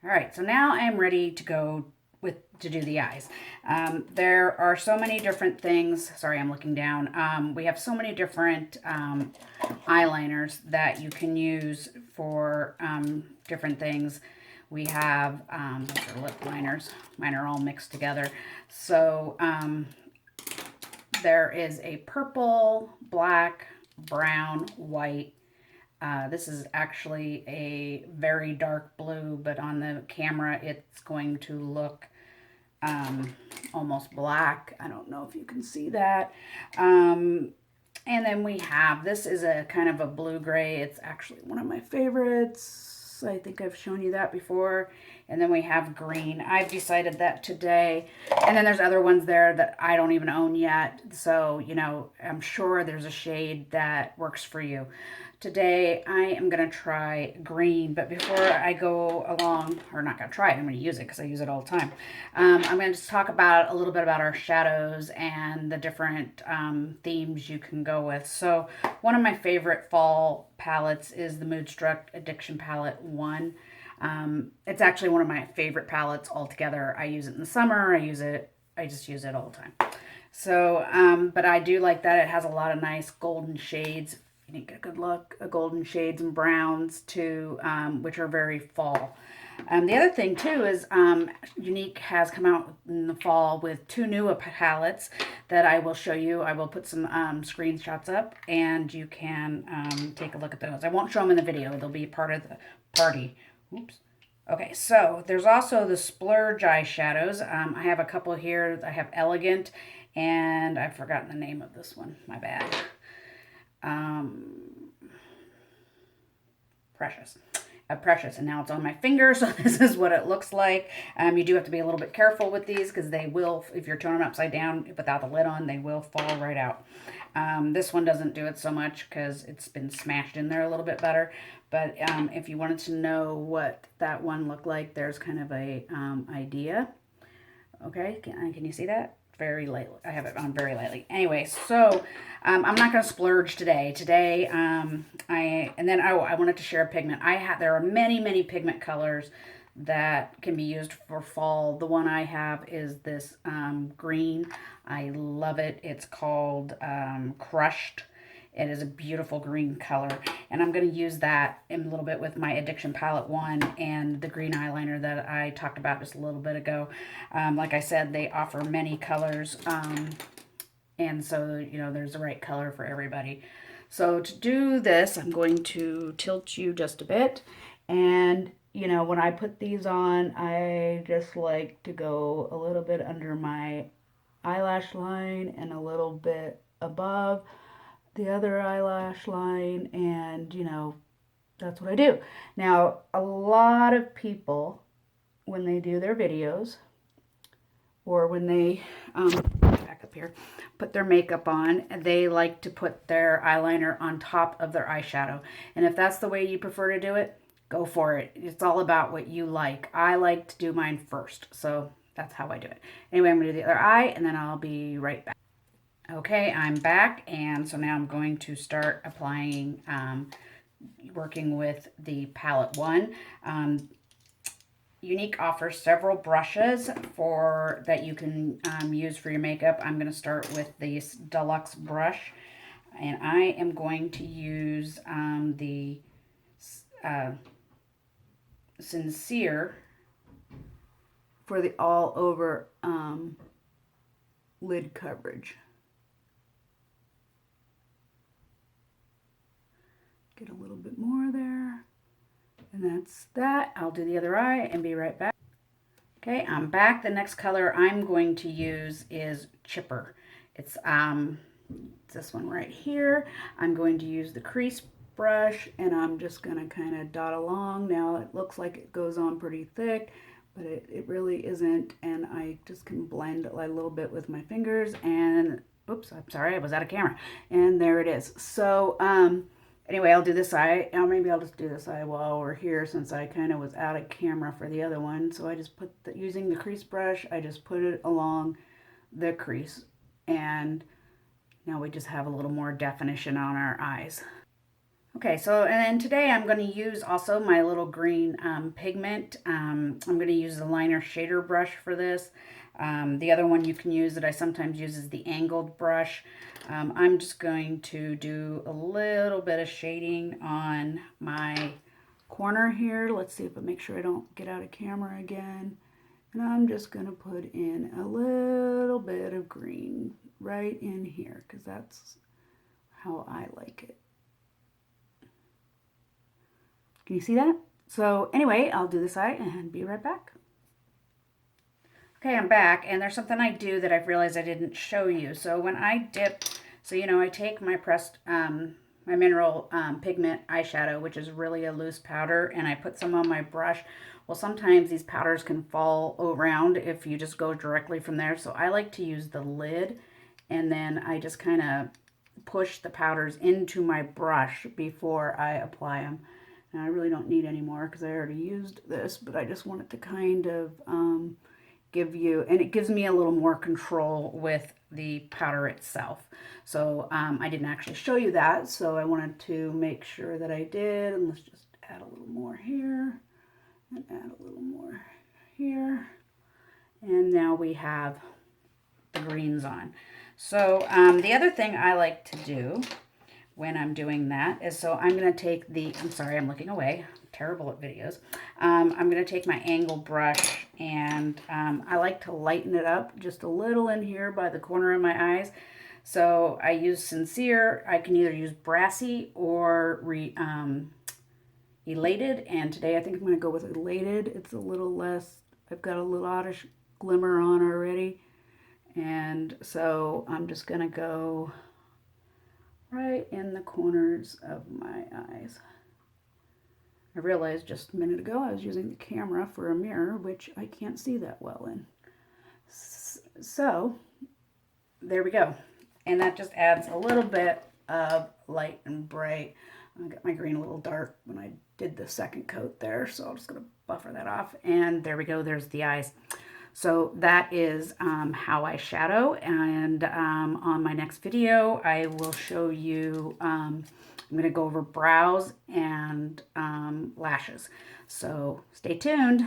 All right, so now I'm ready to go to do the eyes. There are so many different things. Sorry, I'm looking down. We have so many different eyeliners that you can use for different things. We have those are lip liners. Mine are all mixed together. So there is a purple, black, brown, white. This is actually a very dark blue, but on the camera it's going to look almost black. I don't know if you can see that. And then we have, this is a kind of a blue-gray. It's actually one of my favorites. I think I've shown you that before. And then we have green. I've decided that today. And then there's other ones there that I don't even own yet. So, you know, I'm sure there's a shade that works for you. Today I am going to try green, but before I go along, or not going to try it, I'm going to use it because I use it all the time. I'm going to just talk about a little bit about our shadows and the different themes you can go with. So one of my favorite fall palettes is the Moodstruck Addiction Palette 1. It's actually one of my favorite palettes altogether. I use it in the summer. I just use it all the time. So, but I do like that it has a lot of nice golden shades. You need a good look, golden shades and browns too, which are very fall. The other thing too is Younique has come out in the fall with 2 new palettes that I will show you. I will put some screenshots up and you can take a look at those. I won't show them in the video. They'll be part of the party. Oops. Okay, so there's also the Splurge eyeshadows. I have a couple here. I have Elegant and I've forgotten the name of this one. My bad. Precious, and now it's on my finger, so this is what it looks like. You do have to be a little bit careful with these because they will, if you're turning them upside down without the lid on, they will fall right out. This one doesn't do it so much because it's been smashed in there a little bit better. But if you wanted to know what that one looked like, there's kind of a idea. Okay, can you see that? Very lightly. I have it on very lightly. Anyway, so I'm not going to splurge today. Today, I wanted to share a pigment. There are many pigment colors that can be used for fall. The one I have is this green. I love it. It's called Crushed. It is a beautiful green color, and I'm going to use that in a little bit with my Addiction Palette 1 and the green eyeliner that I talked about just a little bit ago. Like I said, they offer many colors, and so, you know, there's the right color for everybody. So to do this, I'm going to tilt you just a bit, and, you know, when I put these on, I just like to go a little bit under my eyelash line and a little bit above the other eyelash line, and you know, that's what I do. Now, a lot of people, when they do their videos or when they back up here, put their makeup on, they like to put their eyeliner on top of their eyeshadow. And if that's the way you prefer to do it, go for it. It's all about what you like. I like to do mine first, so that's how I do it. Anyway, I'm going to do the other eye and then I'll be right back. Okay, I'm back, and so now I'm going to start applying, working with the palette 1. Younique offers several brushes that you can use for your makeup. I'm going to start with this deluxe brush, and I am going to use the Sincere for the all over lid coverage. Get a little bit more there. And that's that. I'll do the other eye and be right back. Okay, I'm back. The next color I'm going to use is Chipper. It's this one right here. I'm going to use the crease brush and I'm just going to kind of dot along. Now it looks like it goes on pretty thick, but it really isn't. And I just can blend a little bit with my fingers and, oops, I'm sorry, I was out of camera. And there it is. So, anyway, I'll do this eye. Maybe I'll just do this eye while we're here since I kind of was out of camera for the other one. So I just put, using the crease brush, I just put it along the crease. And now we just have a little more definition on our eyes. Okay, so and then today I'm going to use also my little green pigment. I'm going to use the liner shader brush for this. The other one you can use that I sometimes use is the angled brush. I'm just going to do a little bit of shading on my corner here. Let's see if I make sure I don't get out of camera again. And I'm just going to put in a little bit of green right in here because that's how I like it. Can you see that? So anyway, I'll do this side and be right back. Okay, I'm back, and there's something I do that I've realized I didn't show you. So when I dip, so you know, I take my pressed, my mineral pigment eyeshadow, which is really a loose powder, and I put some on my brush. Well, sometimes these powders can fall around if you just go directly from there. So I like to use the lid, and then I just kind of push the powders into my brush before I apply them. And I really don't need any more because I already used this, but I just wanted to kind of give you, and it gives me a little more control with the powder itself. So I didn't actually show you that, so I wanted to make sure that I did. And let's just add a little more here and add a little more here. And now we have the greens on. So the other thing I like to do when I'm doing that is, so I'm going to take the, I'm sorry, I'm looking away. I'm terrible at videos. I'm going to take my angle brush, and I like to lighten it up just a little in here by the corner of my eyes. So I use Sincere. I can either use Brassy or Elated, and today I think I'm going to go with Elated. It's a little less, I've got a little oddish glimmer on already. And so I'm just going to go right in the corners of my eyes. I realized just a minute ago I was using the camera for a mirror, which I can't see that well in. So there we go. And that just adds a little bit of light and bright. I got my green a little dark when I did the second coat there, so I'm just going to buffer that off. And there we go. There's the eyes. So that is how I shadow, and on my next video I will show you, I'm going to go over brows and lashes. So stay tuned.